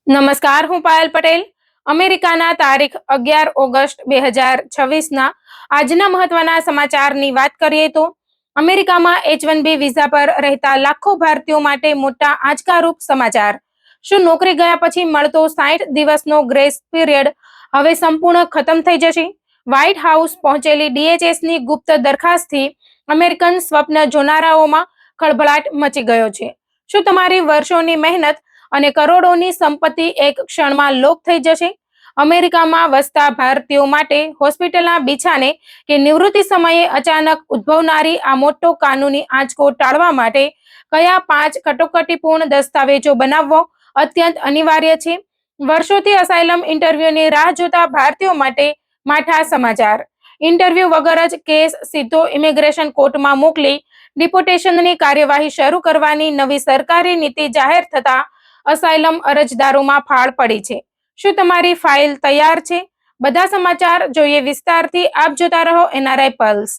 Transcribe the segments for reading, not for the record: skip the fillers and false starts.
નમસ્કાર, હું પાયલ પટેલ. અમેરિકાના તારીખ 11 ઓગસ્ટ 2026ના આજના મહત્વના સમાચારની વાત કરીએ તો અમેરિકામાં H1B વિઝા પર રહેતા લાખો ભારતીયો માટે મોટા આંચકારૂપ સમાચાર. શું નોકરી ગયા પછી મળતો 60 દિવસનો ગ્રેસ પીરિયડ હવે સંપૂર્ણ ખતમ થઈ જશે? વ્હાઇટ હાઉસ પહોંચેલી DHSની ગુપ્ત દરખાસ્તથી અમેરિકન સ્વપ્ન જોનારાઓમાં ખળભળાટ મચી ગયો છે. શું તમારી વર્ષોની મહેનત અને કરોડોની સંપત્તિ એક ક્ષણમાં લોપ થઈ જશે? અમેરિકામાં વસતા ભારતીયો માટે હોસ્પિટલના બિછાને કે નિવૃત્તિ સમયે અચાનક ઉદ્ભવનારી આ મોટો કાનૂની આંચકો ટાળવા માટે કયા 5 કટોકટીપૂર્ણ દસ્તાવેજો બનાવવો અત્યંત અનિવાર્ય છે? વર્ષોથી અસાયલમ ઇન્ટરવ્યુની રાહ જોતા ભારતીયો માટે માઠા સમાચાર. ઇન્ટરવ્યુ વગર જ કેસ સીધો ઇમિગ્રેશન કોર્ટમાં મોકલી ડિપોર્ટેશનની કાર્યવાહી શરૂ કરવાની નવી સરકારી નીતિ જાહેર થતા અસાયલમ અરજદારોમાં ફાળ પડી છે. શું તમારી ફાઇલ તૈયાર છે? બધા સમાચાર જોઈએ વિસ્તારથી. આપ જોતા રહો NRI પલ્સ.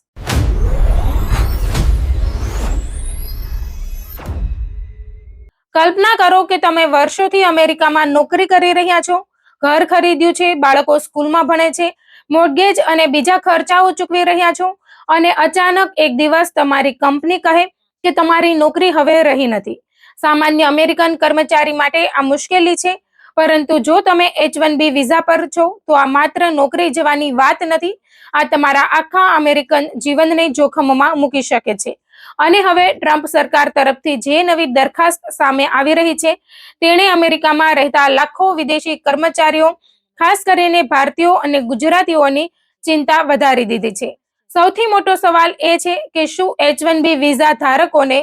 કલ્પના કરો કે તમે વર્ષોથી અમેરિકામાં નોકરી કરી રહ્યા છો, ઘર ખરીદ્યું છે, બાળકો સ્કૂલમાં ભણે છે, મોર્ગેજ અને બીજા ખર્ચાઓ ચૂકવી રહ્યા છો અને અચાનક એક દિવસ તમારી કંપની કહે કે તમારી નોકરી હવે રહી નથી. સામાન્ય અમેરિકન કર્મચારી માટે આ મુશ્કેલી છે, પરંતુ જો તમે H1B વિઝા પર છો તો આ માત્ર નોકરી જવાની વાત નથી. આ તમારા આખા અમેરિકન જીવનને જોખમમાં મૂકી શકે છે. અને હવે ટ્રમ્પ સરકાર તરફથી જે નવી દરખાસ્ત સામે આવી રહી છે તેણે અમેરિકામાં રહેતા લાખો વિદેશી કર્મચારીઓ, ખાસ કરીને ભારતીયો અને ગુજરાતીઓની ચિંતા વધારી દીધી છે. સૌથી મોટો સવાલ એ છે કે શું H1B વિઝા ધારકોને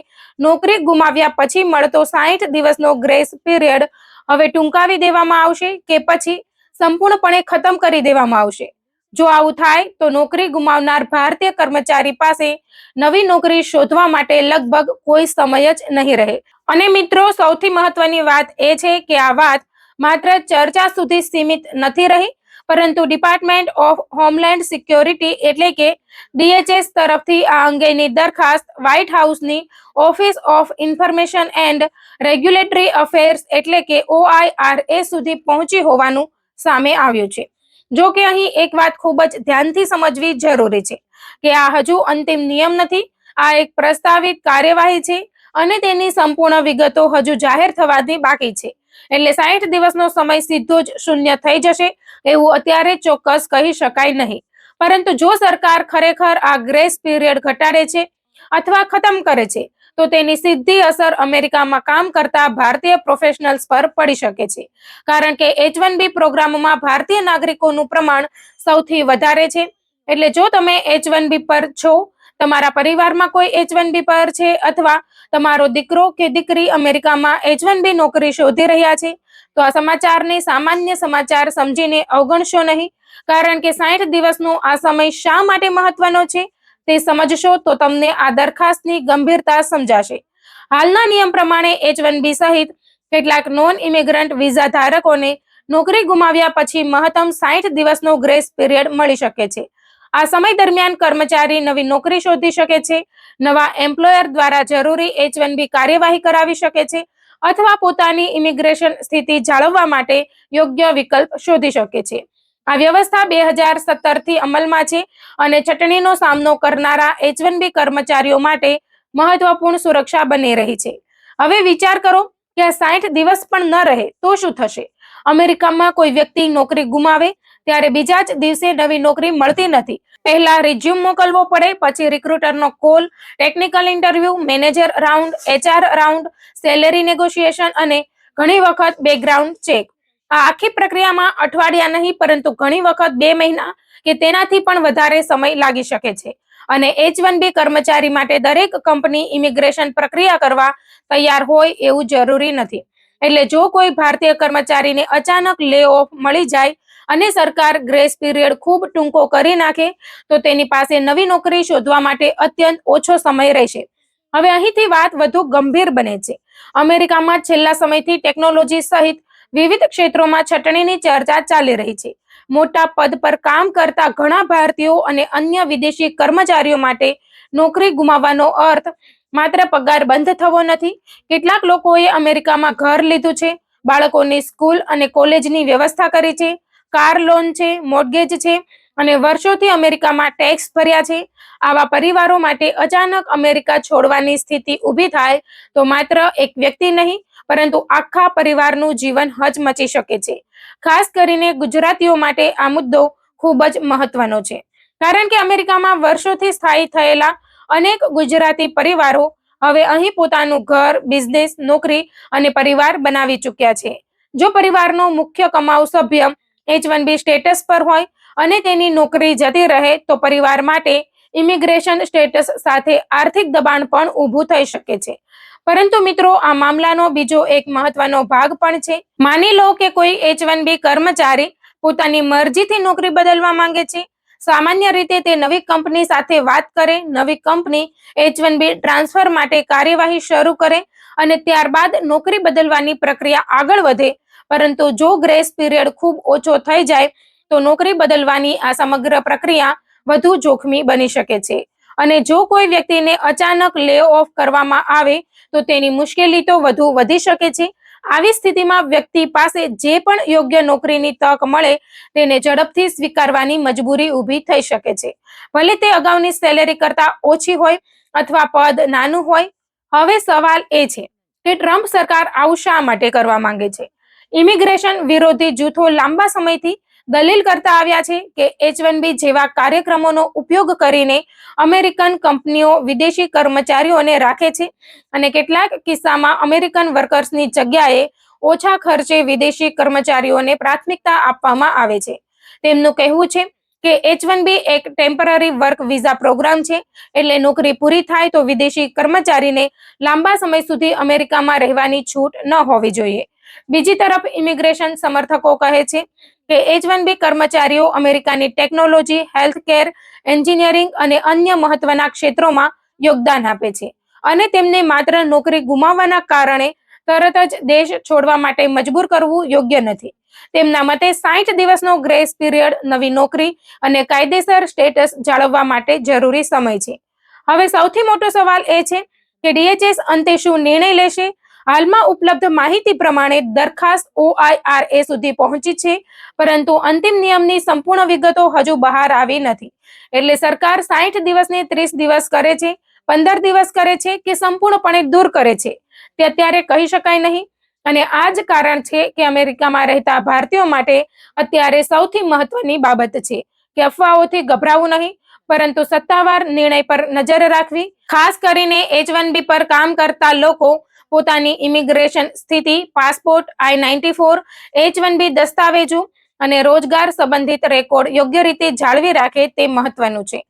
નોકરી ગુમાવ્યા પછી મળતો 60 દિવસનો ગ્રેસ પીરિયડ હવે ટૂંકાવી દેવામાં આવશે કે પછી સંપૂર્ણપણે ખતમ કરી દેવામાં આવશે? જો આવું થાય તો નોકરી ગુમાવનાર ભારતીય કર્મચારી પાસે નવી નોકરી શોધવા માટે લગભગ કોઈ સમય જ નહીં રહે. અને મિત્રો, સૌથી મહત્વની વાત એ છે કે આ વાત માત્ર ચર્ચા સુધી સીમિત નથી રહી, પરંતુ ડિપાર્ટમેન્ટ ઓફ હોમલેન્ડ સિક્યોરિટી એટલે કે DHS તરફથી આ અંગેની દરખાસ્ત વ્હાઇટ હાઉસની Office of Information and Regulatory Affairs એટલે કે OIRA સુધી પહોંચી હોવાનું સામે આવ્યું છે. જો કે અહીં એક વાત ખૂબ જ ધ્યાનથી સમજવી જરૂરી છે કે આ હજુ અંતિમ નિયમ નથી. આ એક પ્રસ્તાવિત કાર્યવાહી છે અને તેની સંપૂર્ણ વિગતો હજુ જાહેર થવાની બાકી છે. એટલે 60 દિવસનો સમય સીધો જ શૂન્ય થઈ જશે એવું અત્યારે ચોક્કસ કહી શકાય નહીં. પરંતુ જો સરકાર ખરેખર આ ગ્રેસ પીરિયડ ઘટાડે છે અથવા ખતમ કરે છે તો તેની સીધી અસર અમેરિકામાં કામ કરતા ભારતીય પ્રોફેશનલ્સ પર પડી શકે છે. કારણ કે H1B પ્રોગ્રામમાં ભારતીય નાગરિકોનું પ્રમાણ સૌથી વધારે છે. એટલે જો તમે H1B પર છો, તમારા પરિવારમાં કોઈ H1B પર છે અથવા તમારો દીકરો કે દીકરી અમેરિકામાં H1B નોકરી શોધી રહ્યા છે તો આ સમાચારને સામાન્ય સમાચાર સમજીને અવગણશો નહીં. કારણ કે 60 દિવસનો આ સમય શા માટે મહત્વનો છે તે સમજશો તો તમને આ દરખાસ્તની ગંભીરતા સમજાશે. હાલના નિયમ પ્રમાણે H1B સહિત કેટલાક નોન ઇમિગ્રન્ટ વિઝા ધારકોને નોકરી ગુમાવ્યા પછી મહત્તમ 60 દિવસનો ગ્રેસ પીરિયડ મળી શકે છે. આ સમય દરમિયાન કર્મચારી નવી નોકરી શોધી શકે છે, નવા એમ્પ્લોયર દ્વારા જરૂરી H1B કાર્યવાહી કરાવી શકે છે અથવા પોતાની ઇમિગ્રેશન સ્થિતિ જાળવવા માટે યોગ્ય વિકલ્પ શોધી શકે છે. આ વ્યવસ્થા 2017થી અમલમાં છે અને ચટણીનો સામનો કરનારા H1B કર્મચારીઓ માટે મહત્વપૂર્ણ સુરક્ષા બની રહી છે. હવે વિચાર કરો કે આ 60 દિવસ પણ ન રહે તો શું થશે? અમેરિકામાં કોઈ વ્યક્તિ નોકરી ગુમાવે ત્યારે બીજા જ દિવસે નવી નોકરી મળતી નથી. પહેલા રિઝ્યુમ મોકલવો પડે, પછી રિક્રુટરનો call, technical interview, manager round, HR round, salary negotiation અને ઘણી વખત બેકગ્રાઉન્ડ ચેક. આ આખી પ્રક્રિયામાં અઠવાડિયા નહીં પરંતુ ઘણી વખત 2 મહિના કે તેનાથી પણ વધારે સમય લાગી શકે છે. અને H1B કર્મચારી માટે દરેક કંપની ઇમિગ્રેશન પ્રક્રિયા કરવા તૈયાર હોય એવું જરૂરી નથી. એટલે જો કોઈ ભારતીય કર્મચારીને અચાનક લે ઓફ મળી જાય અને સરકાર ગ્રેસ પીરિયડ ખૂબ ટૂંકો કરી નાખે તો તેની પાસે નવી નોકરી શોધવા માટે અત્યંત ઓછો સમય રહેશે. હવે અહીંથી વાત વધુ ગંભીર બને છે. અમેરિકામાં છેલ્લા સમયથી ટેકનોલોજી સહિત વિવિધ ક્ષેત્રોમાં છટણીની ચર્ચા ચાલી રહી છે. મોટા પદ પર કામ કરતા ઘણા ભારતીયો અને અન્ય વિદેશી કર્મચારીઓ માટે નોકરી ગુમાવવાનો અર્થ માત્ર પગાર બંધ થવો નથી. કેટલાક લોકોએ અમેરિકામાં ઘર લીધું છે, બાળકોની સ્કૂલ અને કોલેજની વ્યવસ્થા કરી છે, કાર લોન છે, મોર્ગેજ છે અને વર્ષોથી અમેરિકામાં ટેક્સ ભર્યા છે. આવા પરિવારો માટે અચાનક અમેરિકા છોડવાની સ્થિતિ ઊભી થાય તો માત્ર એક વ્યક્તિ નહીં પરંતુ આખા પરિવારનું જીવન હચમચી શકે છે. ખાસ કરીને ગુજરાતીઓ માટે આ મુદ્દો ખૂબ જ મહત્વનો છે, કારણ કે અમેરિકામાં વર્ષોથી સ્થાયી થયેલા અનેક ગુજરાતી પરિવારો હવે અહીં પોતાનું ઘર, બિઝનેસ, નોકરી અને પરિવાર બનાવી ચૂક્યા છે. જો પરિવારનો મુખ્ય કમાઉ સભ્ય H-1B સ્ટેટસ પર હોય અને તેની નોકરી જતી રહે તો પરિવાર માટે ઇમિગ્રેશન સ્ટેટસ સાથે આર્થિક દબાણ પણ ઊભું થઈ શકે છે. પરંતુ મિત્રો, આ મામલાનો બીજો એક મહત્વનો ભાગ પણ છે. માની લો કે કોઈ H-1B કર્મચારી પોતાની મરજીથી નોકરી બદલવા માંગે છે. સામાન્ય રીતે તે નવી કંપની સાથે વાત કરે, નવી કંપની H-1B ટ્રાન્સફર માટે કાર્યવાહી શરૂ કરે અને ત્યારબાદ નોકરી બદલવાની પ્રક્રિયા આગળ વધે. પરંતુ જો ગ્રેસ પીરિયડ ખૂબ ઓછો થઈ જાય તો નોકરી બદલવાની આ સમગ્ર પ્રક્રિયા વધુ જોખમી બની શકે છે. અને જો કોઈ વ્યક્તિને અચાનક લે ઓફ કરવામાં આવે તો તેની મુશ્કેલી તો વધુ વધી શકે છે. આવી સ્થિતિમાં વ્યક્તિ પાસે જે પણ યોગ્ય નોકરીની તક મળે તેને ઝડપથી સ્વીકારવાની મજબૂરી ઊભી થઈ શકે છે, ભલે તે અગાઉની સેલેરી કરતા ઓછી હોય અથવા પદ નાનું હોય. હવે સવાલ એ છે કે ટ્રમ્પ સરકાર આવું શા માટે કરવા માંગે છે? ઇમિગ્રેશન વિરોધી જૂથો લાંબા સમયથી દલીલ કરતા આવ્યા છે કે H-1B જેવા કાર્યક્રમોનો ઉપયોગ કરીને અમેરિકન કંપનીઓ વિદેશી કર્મચારીઓને રાખે છે અને કેટલાક કિસ્સામાં અમેરિકન વર્કર્સની જગ્યાએ ઓછા ખર્ચે વિદેશી કર્મચારીઓને પ્રાથમિકતા આપવામાં આવે છે. તેમનું કહેવું છે કે H-1B એક ટેમ્પરરી વર્ક વિઝા પ્રોગ્રામ છે, એટલે નોકરી પૂરી થાય તો વિદેશી કર્મચારીને લાંબા સમય સુધી અમેરિકામાં રહેવાની છૂટ ન હોવી જોઈએ. બીજી તરફ ઇમિગ્રેશન સમર્થકો કહે છે કે H-1B કર્મચારીઓ અમેરિકાની ટેકનોલોજી, હેલ્થકેર, એન્જિનિયરિંગ અને અન્ય મહત્વના ક્ષેત્રોમાં યોગદાન આપે છે અને તેમને માત્ર નોકરી ગુમાવવાના કારણે તરત જ દેશ છોડવા માટે મજબૂર કરવું યોગ્ય નથી. તેમના મતે 60 દિવસનો ગ્રેસ પીરિયડ નવી નોકરી અને કાયદેસર સ્ટેટસ જાળવવા માટે જરૂરી સમય છે. હવે સૌથી મોટો સવાલ એ છે કે DHS અંતે શું નિર્ણય લેશે? હાલમાં ઉપલબ્ધ માહિતી પ્રમાણે દરખાસ્ત OIRA સુધી પહોંચી છે, પરંતુ અંતિમ નિયમની સંપૂર્ણ વિગતો હજુ બહાર આવી નથી. એટલે સરકાર 60 દિવસને 30 દિવસ કરે છે, 15 દિવસ કરે છે કે સંપૂર્ણપણે દૂર કરે છે તે અત્યારે કહી શકાય નહીં. અને આ જ કારણ છે કે અમેરિકામાં રહેતા ભારતીયો માટે અત્યારે સૌથી મહત્વની બાબત છે કે અફવાઓથી ગભરાવું નહીં, પરંતુ સત્તાવાર નિર્ણય પર નજર રાખવી. ખાસ કરીને H-1B પર કામ કરતા લોકો પોતાની ઇમિગ્રેશન સ્થિતિ, પાસપોર્ટ, I-94, H-1B દસ્તાવેજો અને રોજગાર સંબંધિત રેકોર્ડ યોગ્ય રીતે જાળવી રાખે તે મહત્વનું છે.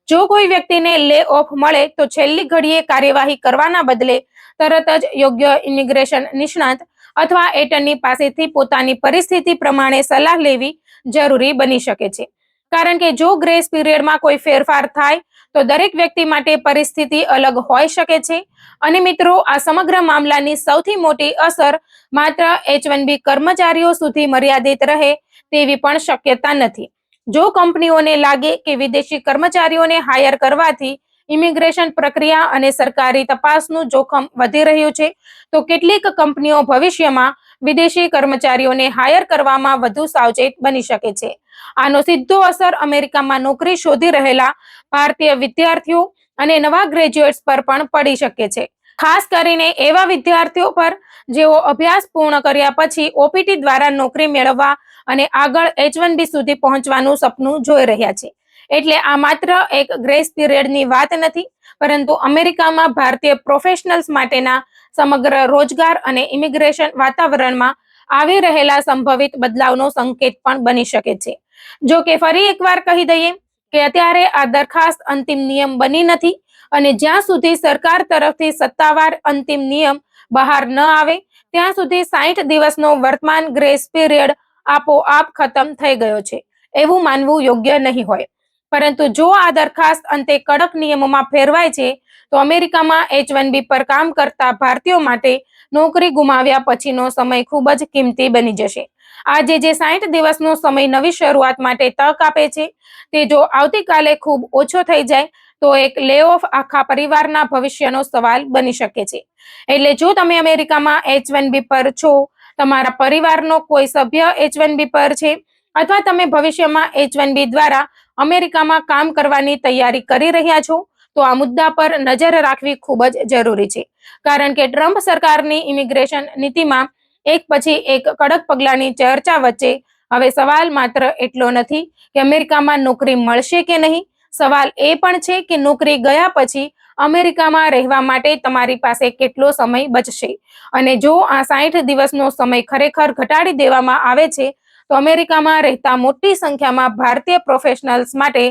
જો કોઈ વ્યક્તિને લે ઓફ મળે તો છેલ્લી ઘડીએ કાર્યવાહી કરવાના બદલે તરત જ યોગ્ય ઇમિગ્રેશન નિષ્ણાત અથવા એટર્ની પાસેથી પોતાની પરિસ્થિતિ પ્રમાણે સલાહ લેવી જરૂરી બની શકે છે. કારણ કે જો ગ્રેસ પીરિયડમાં કોઈ ફેરફાર થાય તો દરેક વ્યક્તિ માટે પરિસ્થિતિ અલગ હોઈ શકે છે. અને મિત્રો, આ સમગ્ર મામલાની સૌથી મોટી અસર માત્ર H-1B કર્મચારીઓ સુધી મર્યાદિત રહે તેવી પણ શક્યતા નથી. જો કંપનીઓને લાગે કે વિદેશી કર્મચારીઓને હાયર કરવાથી ઇમિગ્રેશન પ્રક્રિયા અને સરકારી તપાસનું જોખમ વધી રહ્યું છે તો કેટલીક કંપનીઓ ભવિષ્યમાં વિદેશી કર્મચારીઓને હાયર કરવામાં વધુ સાવચેત બની શકે છે. આનો સીધો અસર અમેરિકામાં નોકરી શોધી રહેલા ભારતીય વિદ્યાર્થીઓ અને નવા ગ્રેજ્યુએટ્સ પર પણ પડી શકે છે. ખાસ કરીને એવા વિદ્યાર્થીઓ પર જેઓ અભ્યાસ પૂર્ણ કર્યા પછી OPT દ્વારા નોકરી મેળવવા અને આગળ H-1B સુધી પહોંચવાનું સપનું જોઈ રહ્યા છે. એટલે આ માત્ર એક ગ્રેસ પીરિયડની વાત નથી, પરંતુ અમેરિકામાં ભારતીય પ્રોફેશનલ્સ માટેના સમગ્ર રોજગાર અને ઇમિગ્રેશન વાતાવરણમાં આવી રહેલા સંભવિત બદલાવનો સંકેત પણ બની શકે છે. જો કે ફરી એકવાર કહી દઈએ કે અત્યારે આ દરખાસ્ત અંતિમ નિયમ બની નથી અને જ્યાં સુધી સરકાર તરફથી સત્તાવાર અંતિમ નિયમ બહાર ન આવે ત્યાં સુધી 60 દિવસનો વર્તમાન ગ્રેસ પીરિયડ આપોઆપ ખતમ થઈ ગયો છે એવું માનવું યોગ્ય નહીં હોય. પરંતુ જો આ દરખાસ્ત અંતે કડક નિયમોમાં ફેરવાય છે તો અમેરિકામાં H-1B પર કામ કરતા ભારતીયો માટે નોકરી ગુમાવ્યા પછીનો સમય ખૂબ જ કિંમતી બની જશે. આજે જે 60 દિવસનો સમય નવી શરૂઆત માટે તક આપે છે તે જો આવતીકાલે ખૂબ ઓછો થઈ જાય તો એક લે ઓફ આખા પરિવારના ભવિષ્યનો સવાલ બની શકે છે. એટલે જો તમે અમેરિકામાં H-1B પર છો તમારા પરિવારનો કોઈ સભ્ય H1B પર છે અથવા તમે ભવિષ્યમાં H1B દ્વારા અમેરિકામાં કામ કરવાની તૈયારી કરી રહ્યા છો, તો આ મુદ્દા પર નજર રાખવી ખૂબ જ જરૂરી છે. કારણ કે ટ્રમ્પ સરકારની ઇમિગ્રેશન નીતિમાં એક પછી એક કડક પગલાંની ચર્ચા વચ્ચે હવે સવાલ માત્ર એટલો નથી કે અમેરિકામાં નોકરી મળશે કે નહીં. સવાલ એ પણ છે કે નોકરી ગયા પછી અમેરિકામાં રહેવા માટે તમારી પાસે કેટલો સમય બચશે. અને જો આ 60 દિવસનો સમય ખરેખર ઘટાડી દેવામાં આવે છે, તો અમેરિકામાં રહેતા મોટી સંખ્યામાં ભારતીય પ્રોફેશનલ્સ માટે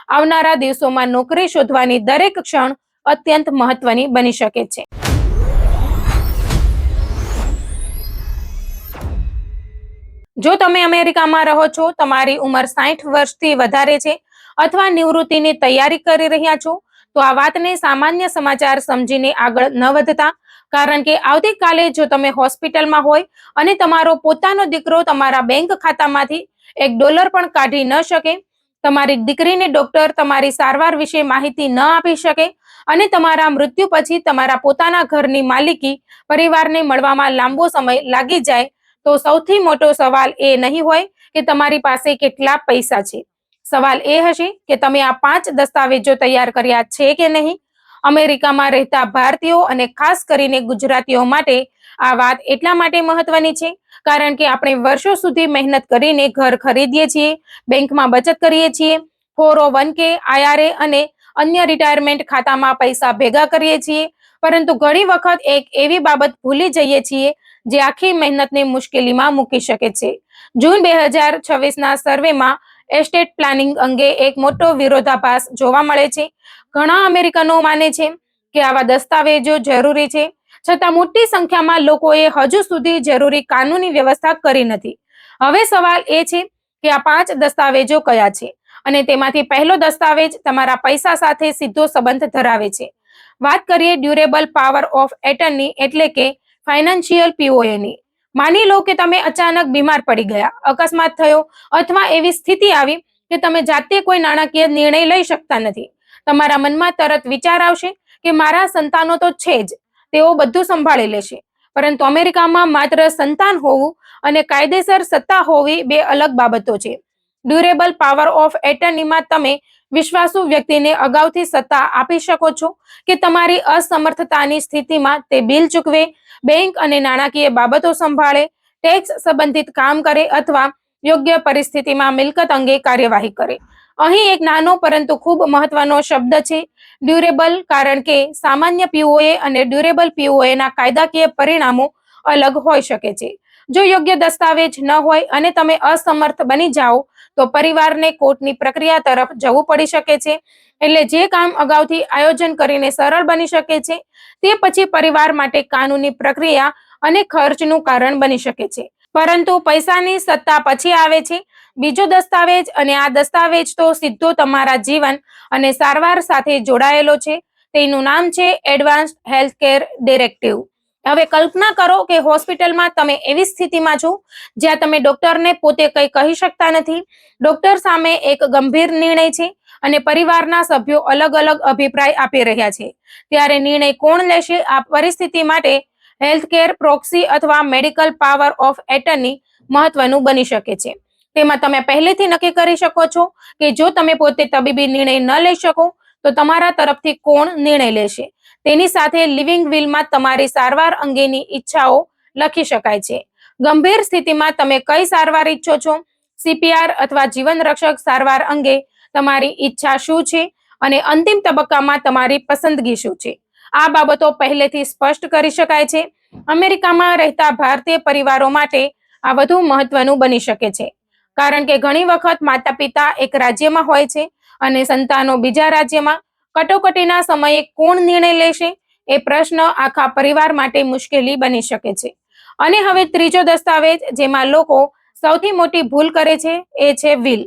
આવનારા દિવસોમાં નોકરી શોધવાની દરેક ક્ષણ અત્યંત મહત્વની બની શકે છે. જો તમે અમેરિકામાં રહો છો, તમારી ઉંમર 60 વર્ષથી વધારે છે અથવા નિવૃત્તિની તૈયારી કરી રહ્યા છો, તો આ વાતને સામાન્ય સમાચાર સમજીને આગળ ન વધતા. કારણ કે આવતીકાલે જો તમે હોસ્પિટલમાં હોય અને તમારો પોતાનો દીકરો તમારા બેંક ખાતામાંથી $1 પણ કાઢી ન શકે, તમારી દીકરીને ડોક્ટર તમારી સારવાર વિશે માહિતી ન આપી શકે અને તમારા મૃત્યુ પછી તમારા પોતાના ઘરની માલિકી પરિવારને મળવામાં લાંબો સમય લાગી જાય, તો સૌથી મોટો સવાલ એ નહીં હોય કે તમારી પાસે કેટલા પૈસા છે. સવાલ એ હશે કે તમે આ 5 દસ્તાવેજો તૈયાર કર્યા છે કે નહીં. અમેરિકામાં રહેતા ભારતીયો અને ખાસ કરીને ગુજરાતીઓ માટે આ વાત એટલા માટે મહત્વની છે કારણ કે આપણે વર્ષો સુધી મહેનત કરીને ઘર ખરીદીએ છીએ, બેંકમાં બચત કરીએ છીએ, 401k, IRA અને અન્ય રિટાયરમેન્ટ ખાતામાં પૈસા ભેગા કરીએ છીએ, પરંતુ ઘણી વખત એક એવી બાબત ભૂલી જઈએ છીએ જે આખી મહેનતને મુશ્કેલીમાં મૂકી શકે છે. જૂન 2026ના સર્વેમાં એસ્ટેટ પ્લાનિંગ અંગે એક મોટો વિરોધાભાસ જોવા મળે છે. ઘણા અમેરિકનો માને છે કે આવા દસ્તાવેજો જરૂરી છે, છતાં મોટી સંખ્યામાં લોકોએ હજુ સુધી જરૂરી કાનૂની વ્યવસ્થા કરી નથી. હવે સવાલ એ છે કે આ 5 દસ્તાવેજો કયા છે અને તેમાંથી પહેલો દસ્તાવેજ તમારા પૈસા સાથે સીધો સંબંધ ધરાવે છે. વાત કરીએ ડ્યુરેબલ પાવર ઓફ એટર્ની એટલે કે ફાઇનાન્શિયલ POAની. માની લો કે તમે અચાનક બીમાર પડી ગયા, અકસ્માત થયો અથવા એવી સ્થિતિ આવી કે તમે જાતે કોઈ નાણાકીય નિર્ણય લઈ શકતા નથી. તમારા મનમાં તરત વિચાર આવશે કે મારા સંતાનો તો છે જ, તેઓ બધું સંભાળી લેશે. પરંતુ અમેરિકામાં માત્ર સંતાન હોવું અને કાયદેસર સત્તા હોવી બે અલગ બાબતો છે. ડ્યુરેબલ પાવર ઓફ એટર્નીમાં તમે વિશ્વાસુ વ્યક્તિને અગાઉથી સત્તા આપી શકો છો કે તમારી અસમર્થતાની સ્થિતિમાં તે બિલ ચૂકવે, બેંક અને નાણાકીય બાબતો સંભાળે, ટેક્સ સંબંધિત કામ કરે અથવા યોગ્ય પરિસ્થિતિમાં મિલકત અંગે કાર્યવાહી કરે. અહીં એક નાનો પરંતુ ખૂબ મહત્વનો શબ્દ છે ડ્યુરેબલ, કારણ કે સામાન્ય POA અને ડ્યુરેબલ POAના કાયદાકીય પરિણામો અલગ હોઈ શકે છે. જો યોગ્ય દસ્તાવેજ ન હોય અને તમે અસમર્થ બની જાઓ, તો પરિવારને કોર્ટની પ્રક્રિયા તરફ જવું પડી શકે છે. એટલે જે કામ અગાઉથી આયોજન કરીને સરળ બની શકે છે, તે પછી પરિવાર માટે કાનૂની પ્રક્રિયા અને ખર્ચનું કારણ બની શકે છે. પરંતુ પૈસાની સત્તા પછી આવે છે બીજો દસ્તાવેજ, અને આ દસ્તાવેજ તો સીધો તમારા જીવન અને સારવાર સાથે જોડાયેલો છે. તેનું નામ છે એડવાન્સ્ડ હેલ્થકેર ડિરેક્ટિવ. હવે કલ્પના કરો કે હોસ્પિટલમાં તમે એવી સ્થિતિમાં છો જ્યાં તમે ડોક્ટરને પોતે કંઈ કહી શકતા નથી. ડોક્ટર સામે એક ગંભીર નિર્ણય છે અને પરિવારના સભ્યો અલગ અલગ અભિપ્રાય આપી રહ્યા છે. ત્યારે નિર્ણય કોણ લેશે? આ પરિસ્થિતિ માટે હેલ્થકેર પ્રોક્સી અથવા મેડિકલ પાવર ઓફ એટર્ની મહત્વનું બની શકે છે. તેમાં તમે પહેલેથી નક્કી કરી શકો છો કે જો તમે પોતે તબીબી નિર્ણય ન લઈ શકો, તો તમારા તરફથી કોણ નિર્ણય લેશે. તેની સાથે લિવિંગ વિલમાં તમારી સારવાર અંગેની ઈચ્છાઓ લખી શકાય છે. ગંભીર સ્થિતિમાં તમે કઈ સારવાર ઈચ્છો છો, CPR અથવા જીવન રક્ષક સારવાર અંગે તમારી ઈચ્છા શું છે, અને અંતિમ તબક્કામાં તમારી પસંદગી શું છે. આ બાબતો પહેલેથી સ્પષ્ટ કરી શકાય છે. અમેરિકામાં રહેતા ભારતીય પરિવારો માટે આ વધુ મહત્વનું બની શકે છે, કારણ કે ઘણી વખત માતા પિતા એક રાજ્યમાં હોય છે અને સંતાનો બીજા રાજ્યમાં. કટોકટીના સમયે કોણ નિર્ણય લેશે એ પ્રશ્ન આખા પરિવાર માટે મુશ્કેલી બની શકે છે. અને હવે ત્રીજો દસ્તાવેજ જેમાં લોકો સૌથી મોટી ભૂલ કરે છે એ છે વિલ.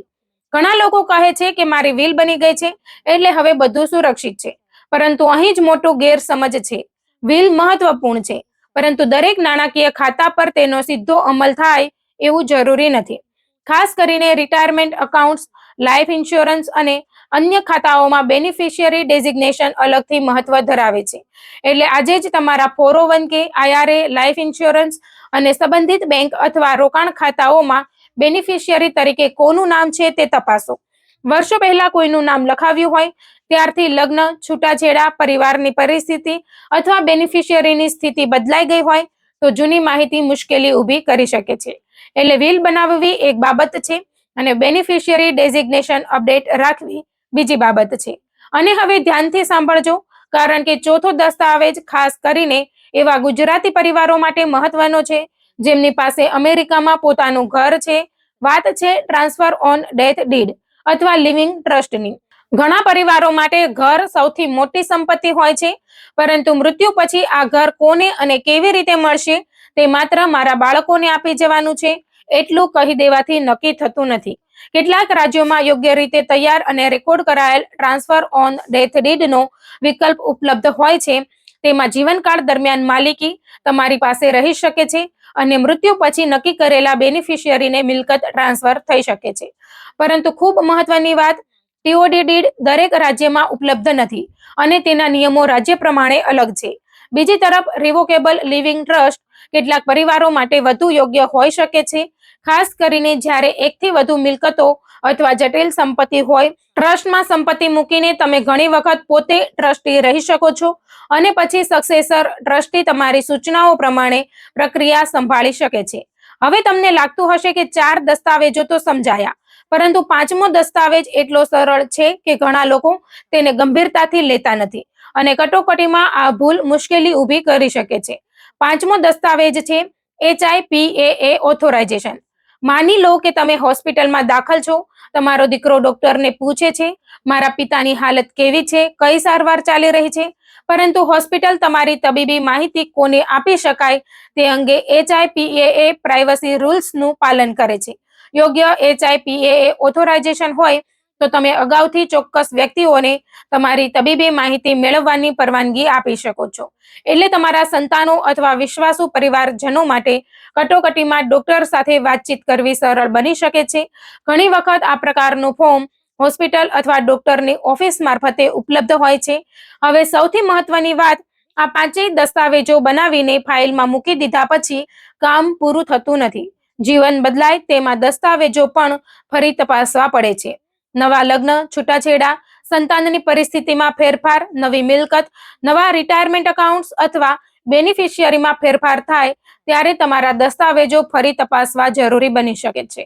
ઘણા લોકો કહે છે કે મારી વિલ બની ગઈ છે એટલે હવે બધું સુરક્ષિત છે, પરંતુ અહીં જ મોટું ગેરસમજ છે. વિલ મહત્વપૂર્ણ છે, પરંતુ દરેક નાણાકીય ખાતા પર તેનો સીધો અમલ થાય એવું જરૂરી નથી. ખાસ કરીને રિટાયરમેન્ટ એકાઉન્ટ્સ, લાઈફ ઇન્સ્યોરન્સ અને અન્ય ખાતાઓમાં બેનિફિશિયરી ડેઝિગ્નેશન અલગથી મહત્વ ધરાવે છે. એટલે આજે જ તમારા 401k, IRA, લાઈફ ઇન્સ્યોરન્સ અને સંબંધિત બેંક અથવા રોકાણ ખાતાઓમાં બેનિફિશિયરી તરીકે કોનું નામ છે તે તપાસો. વર્ષો પહેલા કોઈનું નામ લખાવ્યું હોય ત્યારથી લગ્ન, છૂટાછેડા, પરિવારની પરિસ્થિતિ અથવા બેનિફિશિયરીની સ્થિતિ બદલાઈ ગઈ હોય તો જૂની માહિતી મુશ્કેલી ઊભી કરી શકે છે. એટલે વિલ બનાવવી એક બાબત છે અને બેનિફિશિયરી ડેઝિગ્નેશન અપડેટ રાખવી બીજી બાબત છે. અને હવે ધ્યાનથી સાંભળજો, કારણ કે ચોથો દસ્તાવેજ ખાસ કરીને એવા ગુજરાતી પરિવારો માટે મહત્વનો છે જેમની પાસે અમેરિકામાં પોતાનું ઘર છે. વાત છે ટ્રાન્સફર ઓન ડેથ ડીડ અથવા લિવિંગ ટ્રસ્ટની. ઘણા પરિવારો માટે ઘર સૌથી મોટી સંપત્તિ હોય છે, પરંતુ મૃત્યુ પછી આ ઘર કોને અને કેવી રીતે મળશે તે માત્ર મારા બાળકોને આપી જવાનું છે એટલું કહી દેવાથી નક્કી થતું નથી. કેટલાક રાજ્યોમાં યોગ્ય રીતે તૈયાર અને રેકોર્ડ કરાયેલ ટ્રાન્સફર ઓન ડેથ ડીડનો વિકલ્પ ઉપલબ્ધ હોય છે. તેમાં જીવનકાળ દરમિયાન માલિકી તમારી પાસે રહી શકે છે અને મૃત્યુ પછી નક્કી કરેલા બેનિફિશિયરીને મિલકત ટ્રાન્સફર થઈ શકે છે. પરંતુ ખૂબ મહત્વની વાત, ટીઓડી ડીડ દરેક રાજ્યમાં ઉપલબ્ધ નથી અને તેના નિયમો રાજ્ય પ્રમાણે અલગ છે. બીજી તરફ રિવોકેબલ લિવિંગ ટ્રસ્ટ કેટલાક પરિવારો માટે વધુ યોગ્ય હોઈ શકે છે, ખાસ કરીને જ્યારે એકથી વધુ મિલકતો અથવા જટિલ સંપત્તિ હોય. ટ્રસ્ટમાં સંપત્તિ મૂકીને તમે ઘણી વખત પોતે ટ્રસ્ટી રહી શકો છો અને પછી સક્સેસર ટ્રસ્ટી તમારી સૂચનાઓ પ્રમાણે પ્રક્રિયા સંભાળી શકે છે. હવે તમને લાગતું હશે કે 4 દસ્તાવેજો તો સમજાયા, પરંતુ 5મો દસ્તાવેજ એટલો સરળ છે કે ઘણા લોકો તેને ગંભીરતાથી લેતા નથી અને કટોકટીમાં આ ભૂલ મુશ્કેલી ઊભી કરી શકે છે. 5મો દસ્તાવેજ છે HIPAA ઓથોરાઇઝેશન. માની લો કે તમે હોસ્પિટલમાં દાખલ છો. તમારો દીકરો ડોક્ટરને પૂછે છે, મારા પિતાની હાલત કેવી છે, કઈ સારવાર ચાલી રહી છે, પરંતુ હોસ્પિટલ તમારી તબીબી માહિતી કોને આપી શકાય તે અંગે HIPAA પ્રાઇવસી રૂલ્સનું પાલન કરે છે. યોગ્ય HIPAA ઓથોરાઇઝેશન હોય તો તમે અગાઉથી ચોક્કસ વ્યક્તિઓને તમારી તબીબી માહિતી મેળવવાની પરવાનગી આપી શકો છો. એટલે તમારા સંતાનો અથવા વિશ્વાસુ પરિવારજનો માટે કટોકટીમાં ડોક્ટર સાથે વાતચીત કરવી સરળ બની શકે છે. ઘણી વખત આ પ્રકારનું ફોર્મ હોસ્પિટલ અથવા ડોક્ટરની ઓફિસ મારફતે ઉપલબ્ધ હોય છે. હવે સૌથી મહત્વની વાત, આ 5 દસ્તાવેજો બનાવીને ફાઇલમાં મૂકી દીધા પછી કામ પૂરું થતું નથી. જીવન બદલાય તેમાં દસ્તાવેજો પણ ફરી તપાસવા પડે છે. નવા લગ્ન, છૂટાછેડા, સંતાનની પરિસ્થિતિમાં ફેરફાર, નવી મિલકત, નવા રિટાયરમેન્ટ એકાઉન્ટ્સ અથવા બેનિફિશિયરીમાં ફેરફાર થાય ત્યારે તમારા દસ્તાવેજો ફરી તપાસવા જરૂરી બની શકે છે.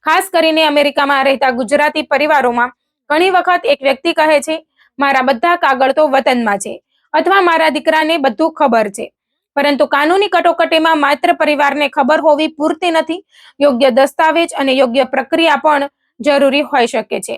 ખાસ કરીને અમેરિકામાં રહેતા ગુજરાતી પરિવારોમાં ઘણી વખત એક વ્યક્તિ કહે છે, મારા બધા કાગળ તો વતનમાં છે અથવા મારા દીકરાને બધું ખબર છે. પરંતુ કાનૂની કટોકટીમાં માત્ર પરિવારને ખબર હોવી પૂરતી નથી, યોગ્ય દસ્તાવેજ અને યોગ્ય પ્રક્રિયા પણ જરૂરી હોઈ શકે છે.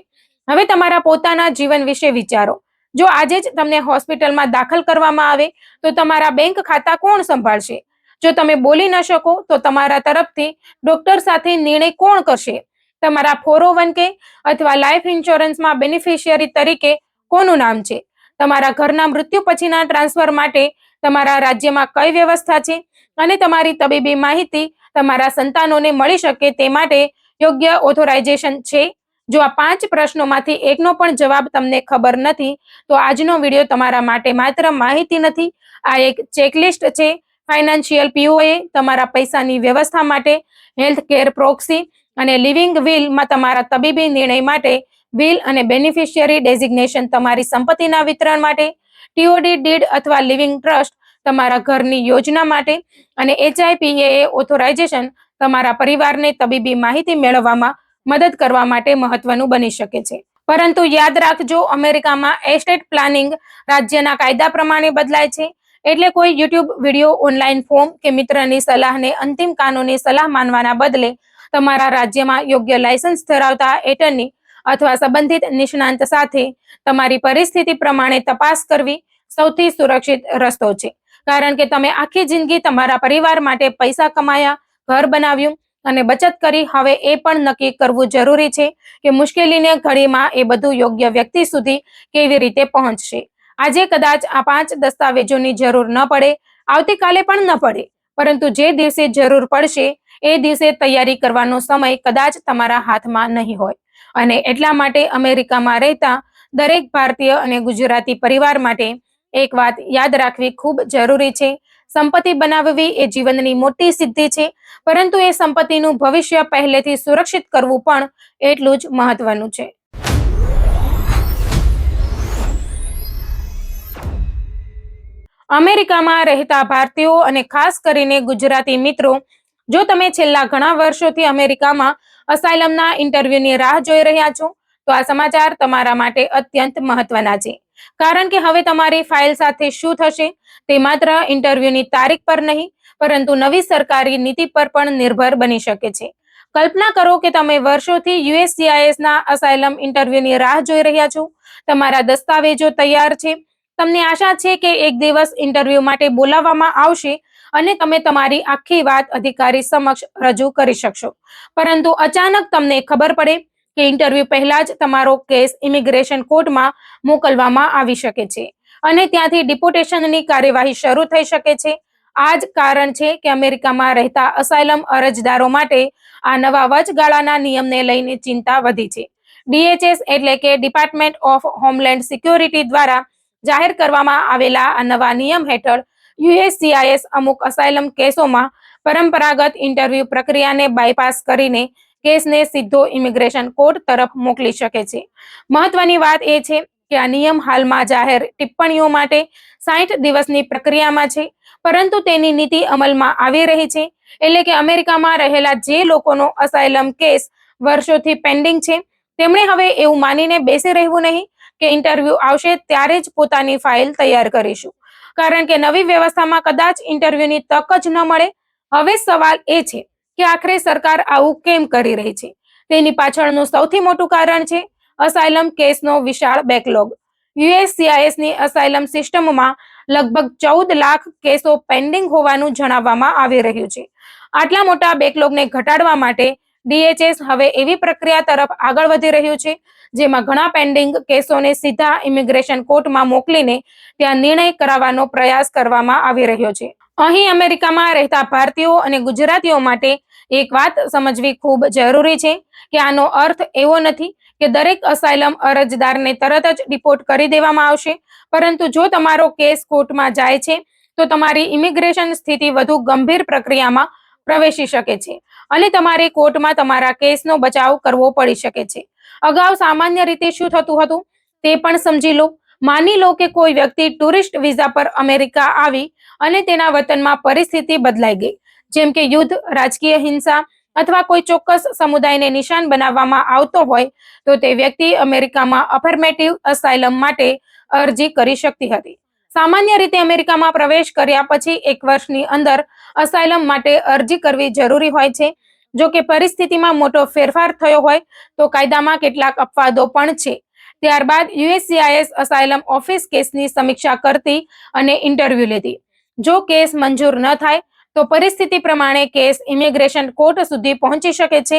હવે તમારા પોતાના જીવન વિશે વિચારો. જો આજે જ તમને હોસ્પિટલમાં દાખલ કરવામાં આવે તો તમારા બેંક ખાતા કોણ સંભાળશે? જો તમે બોલી ન શકો તો તમારા તરફથી ડોક્ટર સાથે નિર્ણય કોણ કરશે? તમારા 401k અથવા લાઈફ ઇન્સ્યોરન્સમાં બેનિફિશિયરી તરીકે કોનું નામ છે? તમારા ઘરના મૃત્યુ પછીના ટ્રાન્સફર માટે તમારા રાજ્યમાં કઈ વ્યવસ્થા છે? અને તમારી તબીબી માહિતી તમારા સંતાનોને મળી શકે તે માટે યોગ્ય ઓથોરાઇઝેશન છે? જો આ 5 પ્રશ્નોમાંથી એકનો પણ જવાબ તમને ખબર નથી તો આજનો વિડીયો તમારા માટે માત્ર માહિતી નથી, આ એક ચેકલિસ્ટ છે. ફાઇનાન્શિયલ POA, તમારા પૈસાની વ્યવસ્થા માટે હેલ્થ કેર પ્રોક્સી અને લિવિંગ વિલમાં તમારા તબીબી નિર્ણય માટે વિલ અને બેનિફિશિયરી ડેઝિગ્નેશન તમારી સંપત્તિના વિતરણ માટે, ટીઓડી ડીડ અથવા લિવિંગ ટ્રસ્ટ તમારા ઘરની યોજના માટે અને HIPAA ઓથોરાઇઝેશન તમારા પરિવારને તબીબી માહિતી મેળવવામાં મદદ કરવા માટે મહત્વનું બની શકે છે. પરંતુ યાદ રાખજો, અમેરિકામાં એસ્ટેટ પ્લાનિંગ રાજ્યના કાયદા પ્રમાણે બદલાય છે. એટલે કોઈ યુટ્યુબ વિડીયો, ઓનલાઈન ફોર્મ કે મિત્રની સલાહને અંતિમ કાનૂની સલાહ માનવાના બદલે તમારા રાજ્યમાં યોગ્ય લાયસન્સ ધરાવતા એટર્ની અથવા સંબંધિત નિષ્ણાંત સાથે તમારી પરિસ્થિતિ પ્રમાણે તપાસ કરવી સૌથી સુરક્ષિત રસ્તો છે. કારણ કે તમે આખી જિંદગી તમારા પરિવાર માટે પૈસા કમાયા, ઘર બનાવ્યું અને બચત કરી. હવે એ પણ નક્કી કરવું જરૂરી છે કે મુશ્કેલીની ઘડીમાં એ બધું યોગ્ય વ્યક્તિ સુધી કેવી રીતે પહોંચશે. આજે કદાચ આ 5 દસ્તાવેજોની જરૂર ન પડે, આવતીકાલે પણ ન પડે, પરંતુ જે દિવસે જરૂર પડશે એ દિવસે તૈયારી કરવાનો સમય કદાચ તમારા હાથમાં નહીં હોય. અને એટલા માટે અમેરિકામાં રહેતા દરેક ભારતીય અને ગુજરાતી પરિવાર માટે એક વાત યાદ રાખવી ખૂબ જરૂરી છે. સંપત્તિ બનાવવી એ જીવનની મોટી સિદ્ધિ છે, પરંતુ એ સંપત્તિનું ભવિષ્ય પહેલેથી સુરક્ષિત કરવું પણ એટલું જ મહત્વનું છે. અમેરિકામાં રહેતા ભારતીયો અને ખાસ કરીને ગુજરાતી મિત્રો, જો તમે છેલ્લા ઘણા વર્ષોથી અમેરિકામાં અસાયલમના ઇન્ટરવ્યુની રાહ જોઈ રહ્યા છો, તો આ સમાચાર તમારા માટે અત્યંત મહત્વના છે. કારણ કે હવે તમારી ફાઇલ સાથે શું થશે તે માત્ર ઇન્ટરવ્યુની તારીખ પર નહીં, પરંતુ નવી સરકારી નીતિ પર પણ નિર્ભર બની શકે છે. કલ્પના કરો કે તમે વર્ષોથી યુએસસીઆઈએસના અસાયલમ ઇન્ટરવ્યુની રાહ જોઈ રહ્યા છો. તમારા દસ્તાવેજો તૈયાર છે, તમને આશા છે કે એક દિવસ ઇન્ટરવ્યુ માટે બોલાવવામાં આવશે અને તમે તમારી આખી વાત અધિકારી સમક્ષ રજૂ કરી શકશો. પરંતુ અચાનક તમને ખબર પડે કે ઇન્ટરવ્યુ પહેલા જ તમારો કેસ ઇમિગ્રેશન કોર્ટમાં મોકલવામાં આવી શકે છે અને ત્યાંથી ડિપોર્ટેશનની કાર્યવાહી શરૂ થઈ શકે છે. આ જ કારણ છે કે અમેરિકામાં રહેતા અસાયલમ અરજદારો માટે આ નવા વચગાળાના નિયમને લઈને ચિંતા વધી છે. DHS એટલે કે ડિપાર્ટમેન્ટ ઓફ હોમલેન્ડ સિક્યોરિટી દ્વારા જાહેર કરવામાં આવેલા આ નવા નિયમ હેઠળ યુએસસીઆઈએસ અમુક અસાયલમ કેસોમાં પરંપરાગત ઇન્ટરવ્યુ પ્રક્રિયાને બાયપાસ કરીને કેસને સીધો ઇમિગ્રેશન કોર્ટ તરફ મોકલી શકે છે. મહત્વની વાત એ છે કે આ નિયમ હાલમાં જાહેર ટિપ્પણીઓ માટે 60 દિવસની પ્રક્રિયામાં છે, પરંતુ તેની નીતિ અમલમાં આવી રહી છે. એટલે કે અમેરિકામાં રહેલા જે લોકોનો અસાયલમ કેસ વર્ષોથી પેન્ડિંગ છે, તેમણે હવે એવું માનીને બેસી રહેવું નહીં કે ઇન્ટરવ્યુ આવશે ત્યારે જ પોતાની ફાઇલ તૈયાર કરીશું, કારણ કે નવી વ્યવસ્થામાં કદાચ ઇન્ટરવ્યુની તક જ ન મળે. હવે સવાલ એ છે કે આખરે સરકાર આવું કેમ કરી રહી છે? તેની પાછળનું સૌથી મોટું કારણ છે અસાયલમ કેસનો વિશાળ બેકલોગ. યુએસસીઆઈએસની અસાયલમ સિસ્ટમમાં લગભગ 14 લાખ કેસો પેન્ડિંગ હોવાનું જણાવવામાં આવી રહ્યું છે. આટલા મોટા બેકલોગને ઘટાડવા માટે DHS હવે એવી પ્રક્રિયા તરફ આગળ વધી રહ્યું છે જેમાં ઘણા પેન્ડિંગ કેસોને સીધા ઇમિગ્રેશન કોર્ટમાં મોકલીને ત્યાં નિર્ણય કરાવવાનો પ્રયાસ કરવામાં આવી રહ્યો છે. અહીં અમેરિકામાં રહેતા ભારતીયો અને ગુજરાતીઓ માટે એક વાત સમજવી ખૂબ જરૂરી છે કે આનો અર્થ એવો નથી કે દરેક અસાયલમ અરજદારને તરત જ ડિપોર્ટ કરી દેવામાં આવશે, પરંતુ જો તમારો કેસ કોર્ટમાં જાય છે તો તમારી ઇમિગ્રેશન સ્થિતિ વધુ ગંભીર પ્રક્રિયામાં પ્રવેશી શકે છે અને તમારે કોર્ટમાં તમારા કેસનો બચાવ કરવો પડી શકે છે. અગાઉ સામાન્ય રીતે શું થતું હતું તે પણ સમજી લો. માની લો કે કોઈ વ્યક્તિ ટુરિસ્ટ વિઝા પર અમેરિકા આવી અને તેના વતનમાં પરિસ્થિતિ બદલાઈ ગઈ, જેમ કે યુદ્ધ, રાજકીય હિંસા અથવા કોઈ ચોક્કસ સમુદાયને નિશાન બનાવવામાં આવતો હોય, તો તે વ્યક્તિ અમેરિકામાં અફર્મેટિવ અસાયલમ માટે અરજી કરી શકતી હતી. સામાન્ય રીતે અમેરિકામાં પ્રવેશ કર્યા પછી 1 વર્ષની અંદર અસાયલમ માટે અરજી કરવી જરૂરી હોય છે. જો કે પરિસ્થિતિમાં મોટો ફેરફાર થયો હોય તો કાયદામાં કેટલાક અપવાદો પણ છે. ત્યારબાદ યુએસસીઆઈએસ અસાયલમ ઓફિસ કેસની સમીક્ષા કરતી અને ઇન્ટરવ્યુ લેતી. જો કેસ મંજૂર ન થાય તો પરિસ્થિતિ પ્રમાણે કેસ ઇમિગ્રેશન કોર્ટ સુધી પહોંચી શકે છે,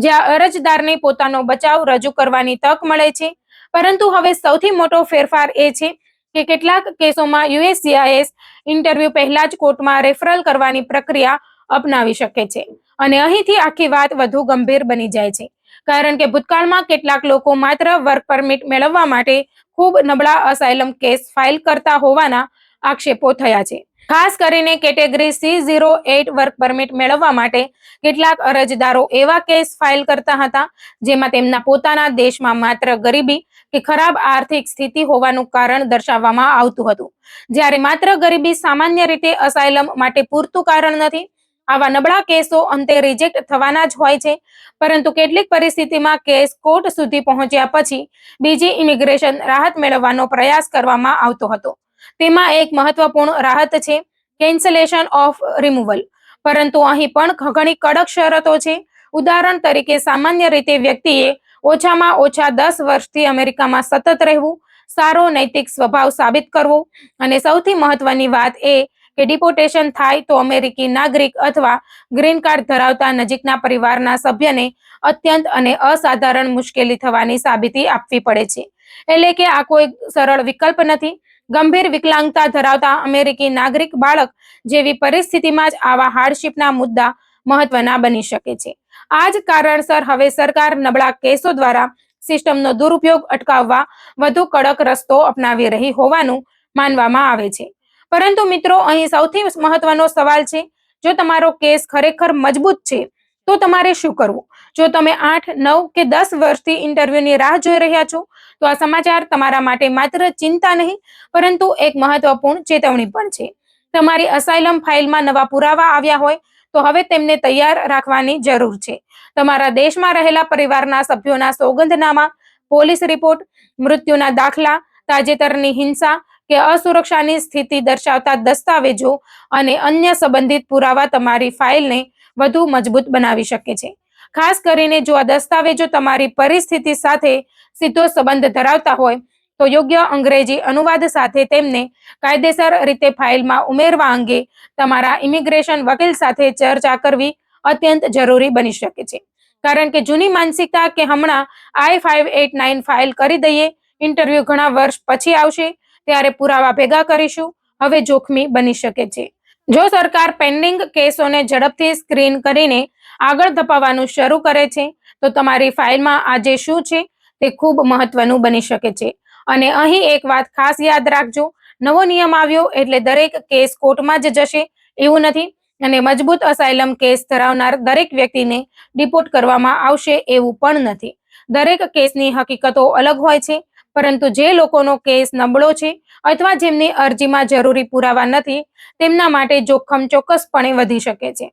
જ્યાં અરજદારને પોતાનો બચાવ રજૂ કરવાની તક મળે છે. પરંતુ હવે સૌથી મોટો ફેરફાર એ છે કે કેટલાક કેસોમાં યુએસસીઆઈએસ ઇન્ટરવ્યુ પહેલા જ કોર્ટમાં રેફરલ કરવાની પ્રક્રિયા અપનાવી શકે છે અને અહીંથી આખી વાત વધુ ગંભીર બની જાય છે, કારણ કે ભૂતકાળમાં કેટલાક લોકો માત્ર વર્ક પરમિટ મેળવવા માટે ખૂબ નબળા અસાયલમ કેસ ફાઇલ કરતા હોવાના આક્ષેપો થયા છે. ખાસ કરીને કેટેગરી C08 વર્ક પરમિટ મેળવવા માટે કેટલાક અરજદારો એવા કેસ ફાઇલ કરતા હતા જેમાં તેમના પોતાના દેશમાં માત્ર ગરીબી કે ખરાબ આર્થિક સ્થિતિ હોવાનું કારણ દર્શાવવામાં આવતું હતું, જ્યારે માત્ર ગરીબી સામાન્ય રીતે અસાયલમ માટે પૂરતું કારણ નથી. આવા નબળા કેસો અંતે રિજેક્ટ થવાના જ હોય છે, પરંતુ કેટલીક પરિસ્થિતિમાં કેસ કોર્ટ સુધી પહોંચ્યા પછી બીજી ઇમિગ્રેશન રાહત મેળવવાનો પ્રયાસ કરવામાં આવતો હતો. તેમાં એક મહત્વપૂર્ણ રાહત છે કેન્સલેશન ઓફ રિમૂવલ, પરંતુ અહીં પણ ઘણી કડક શરતો છે. ઉદાહરણ તરીકે, સામાન્ય રીતે વ્યક્તિએ ઓછામાં ઓછા 10 વર્ષથી અમેરિકામાં સતત રહેવું, સારો નૈતિક સ્વભાવ સાબિત કરવો અને સૌથી મહત્વની વાત એ કે ડિપોર્ટેશન થાય તો અમેરિકી નાગરિક અથવા ગ્રીન કાર્ડ ધરાવતા નજીકના પરિવારના સભ્યને અત્યંત અને અસાધારણ મુશ્કેલી થવાની સાબિતી આપવી પડે છે. એટલે કે આ કોઈ સરળ વિકલ્પ નથી. ગંભીર વિકલાંગતા ધરાવતા અમેરિકી નાગરિક બાળક જેવી પરિસ્થિતિમાં જ આવા હાર્ડશીપના મુદ્દા મહત્વના બની શકે છે. આ જ કારણસર હવે સરકાર નબળા કેસો દ્વારા સિસ્ટમનો દુરુપયોગ અટકાવવા વધુ કડક રસ્તો અપનાવી રહી હોવાનું માનવામાં આવે છે. પરંતુ મિત્રો, અહીં સૌથી મહત્વનો સવાલ છે, જો તમારો કેસ ખરેખર મજબૂત છે તો તમારે શું કરવું? જો તમે 8, 9 કે 10 વર્ષથી ઇન્ટરવ્યુની રાહ જોઈ રહ્યા છો, તો આ સમાચાર તમારા માટે માત્ર ચિંતા નહીં, પરંતુ એક મહત્વપૂર્ણ ચેતવણી પણ છે. તમારી અસાઇલમ ફાઇલમાં નવા પુરાવા આવ્યા હોય તો હવે તેમને તૈયાર રાખવાની જરૂર છે. તમારા દેશમાં રહેલા પરિવારના સભ્યોના સોગંદનામા, પોલીસ રિપોર્ટ, મૃત્યુના દાખલા, તાજેતરની હિંસા કે અસુરક્ષાની સ્થિતિ દર્શાવતા દસ્તાવેજો અને અન્ય સંબંધિત પુરાવા તમારી ફાઇલને વધુ મજબૂત બનાવી શકે છે. ખાસ કરીને જો આ દસ્તાવેજો તમારી પરિસ્થિતિ સાથે સીધો સંબંધ ધરાવતા હોય, તો યોગ્ય અંગ્રેજી અનુવાદ સાથે તેમને કાયદેસર રીતે ફાઇલમાં ઉમેરવા અંગે તમારા ઇમિગ્રેશન વકીલ સાથે ચર્ચા કરવી અત્યંત જરૂરી બની શકે છે. કારણ કે જૂની માનસિકતા કે હમણાં I-589 ફાઇલ કરી દઈએ, ઇન્ટરવ્યુ ઘણા વર્ષ પછી આવશે ત્યારે પુરાવા ભેગા કરીશું, હવે જોખમી બની શકે છે. જો સરકાર પેન્ડિંગ કેસોને ઝડપથી સ્ક્રીન કરીને આગળ ધપાવવાનું શરૂ કરે છે, તો તમારી ફાઇલમાં આજે શું છે તે ખૂબ મહત્વનું બની શકે છે. અને અહીં એક વાત ખાસ યાદ રાખજો, નવો નિયમ આવ્યો એટલે દરેક કેસ કોર્ટમાં જ જશે એવું નથી, અને મજબૂત અસાઇલમ કેસ ધરાવનાર દરેક વ્યક્તિને ડિપોર્ટ કરવામાં આવશે એવું પણ નથી. દરેક કેસની હકીકતો અલગ હોય છે, પરંતુ જે લોકોનો કેસ નબળો છે અથવા જેમની અરજીમાં જરૂરી પુરાવા નથી, તેમના માટે જોખમ ચોક્કસપણે વધી શકે છે.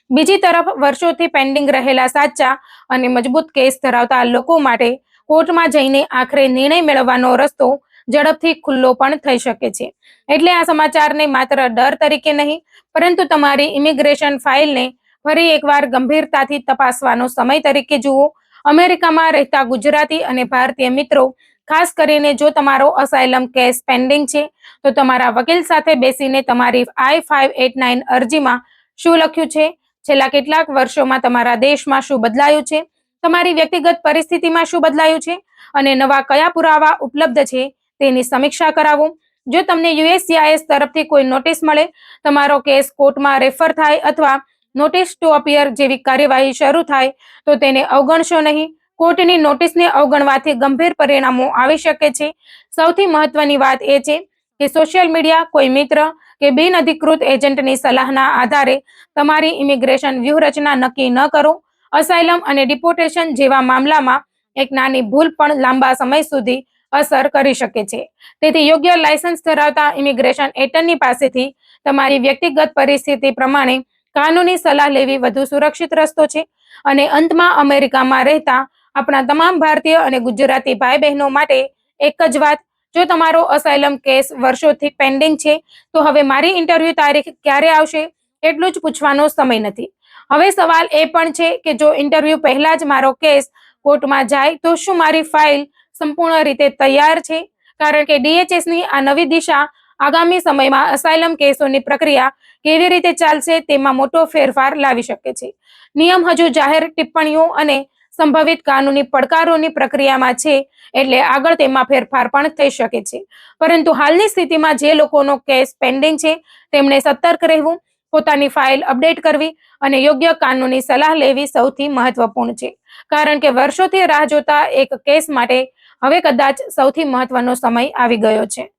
બીજી તરફ, વર્ષોથી પેન્ડિંગ રહેલા સાચા અને મજબૂત કેસ ધરાવતા લોકો માટે કોર્ટમાં જઈને આખરે નિર્ણય મેળવવાનો રસ્તો ઝડપથી ખુલ્લો પણ થઈ શકે છે. એટલે આ સમાચારને માત્ર ડર તરીકે નહીં, પરંતુ તમારી ઇમિગ્રેશન ફાઇલને ફરી એકવાર ગંભીરતાથી તપાસવાનો સમય તરીકે જુઓ. અમેરિકામાં રહેતા ગુજરાતી અને ભારતીય મિત્રો, ખાસ કરીને જો તમારો અસાઇલમ કેસ પેન્ડિંગ છે, તો તમારા વકીલ સાથે બેસીને તમારી I-589 અરજીમાં શું લખ્યું છે, છેલ્લા કેટલાક વર્ષોમાં તમારા દેશમાં શું બદલાયું છે, તમારી વ્યક્તિગત પરિસ્થિતિમાં શું બદલાયું છે અને નવા કયા પુરાવા ઉપલબ્ધ છે તેની સમીક્ષા કરાવો. જો તમને USCIS તરફથી કોઈ નોટિસ મળે, તમારો કેસ કોર્ટમાં રેફર થાય અથવા નોટિસ ટુ અપિયર જેવી કાર્યવાહી શરૂ થાય, તો તેને અવગણશો નહીં. કોર્ટની નોટિસને અવગણવાથી ગંભીર પરિણામો આવી શકે છે. સૌથી મહત્વની વાત એ છે કે સોશિયલ મીડિયા, કોઈ મિત્ર કે બિનઅધિકૃત એજન્ટની સલાહના આધારે તમારી ઇમિગ્રેશન વ્યૂહરચના નક્કી ન કરો. અસાઇલમ અને ડિપોર્ટેશન જેવા મામલામાં એક નાની ભૂલ પણ લાંબા સમય સુધી અસર કરી શકે છે. તેથી યોગ્ય લાયસન્સ ધરાવતા ઇમિગ્રેશન એટર્ની પાસેથી તમારી વ્યક્તિગત પરિસ્થિતિ પ્રમાણે કાનૂની સલાહ લેવી વધુ સુરક્ષિત રસ્તો છે. અને અંતમાં, અમેરિકામાં રહેતા આપણા તમામ ભારતીય અને ગુજરાતી ભાઈ બહેનો માટે એક જ વાત, જો તમારો અસાઇલમ કેસ વર્ષોથી પેન્ડિંગ છે, તો હવે મારી ઇન્ટરવ્યુ તારીખ ક્યારે આવશે એટલું જ પૂછવાનો સમય નથી. હવે સવાલ એ પણ છે કે જો ઇન્ટરવ્યુ પહેલા જ મારો કેસ કોર્ટમાં જાય તો શું મારી ફાઇલ સંપૂર્ણ રીતે તૈયાર છે? કારણ કે DHSની આ નવી દિશા આગામી સમયમાં અસાઇલમ કેસોની પ્રક્રિયા કેવી રીતે ચાલશે તેમાં મોટો ફેરફાર લાવી શકે છે. નિયમ હજુ જાહેર ટિપ્પણીઓ અને સંભવિત કાનૂની પડકારોની પ્રક્રિયામાં છે, એટલે આગળ તેમાં ફેરફાર પણ થઈ શકે છે. પરંતુ હાલની સ્થિતિમાં જે લોકોનો કેસ પેન્ડિંગ છે, તેમણે સતર્ક રહેવું, પોતાની ફાઇલ અપડેટ કરવી અને યોગ્ય કાનૂની સલાહ લેવી સૌથી મહત્વપૂર્ણ છે. કારણ કે વર્ષોથી રાહ જોતા એક કેસ માટે હવે કદાચ સૌથી મહત્વનો સમય આવી ગયો છે.